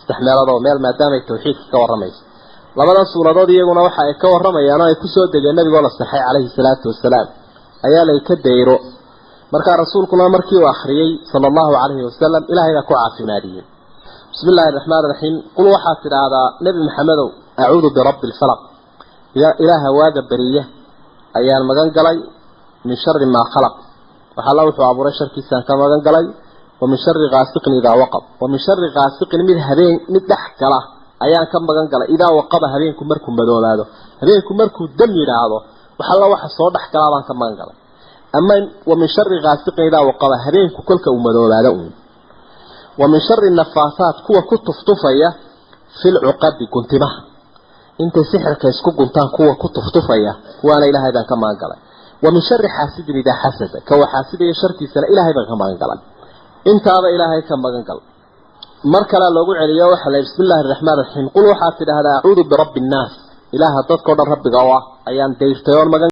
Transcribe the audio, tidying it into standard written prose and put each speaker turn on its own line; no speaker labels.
استحمالته ميل ما دام التوحيد كورميس لبدا سورادود iyaguna waxa ay ka waramayaan ay ku soo degeen nabiga oo la saxay calayhi salaatu wasalaam ayaa la ka deeyro marka rasuulkuna markii uu akhriyay sallallahu alayhi wasallam ilaahay ku caafimaadiyay bismillaahir rahmaanir rahiim qul waxa tiraada nabi maxamedow a'uudu bi rabbil falaq ya ilaaha waaga bariya ayaan magan galay min sharri ma khalaq waxa la wuxuu abuuray sharkiisa ka magan galay wa min sharri ghasiqin idha waqab wa min sharri ghasiqin mid habeen mid dhaxkala ayaan ka magan galay idha waqaba habeenku markuu madoobaado habeenku markuu dam yiraahdo waxa la waxa soo dhaxkala baan ka magan galay ama wa min sharri ghasiqin idha waqaba habeenku kulka uu madoobaado wa min sharri nafaasat kuwa ku tuftufaya fil uqad kuntimaha inta sixirka isku guntaan kuwa ku tuftufaya waana ilaahay baan ka magan galay wa min sharri hasidin idha hasada ka waxa sidii shartiisana ilaahay baan ka magan galay intaaba ilaahay ka magan galay markala loogu celiyo waxa la bismillaahir rahmaanir rahiim qul waxa tidhaahdaa a'uudu bi rabbin naas ilaaha dadka oo dhan rabbiga oo ayaan deyrtay oo magan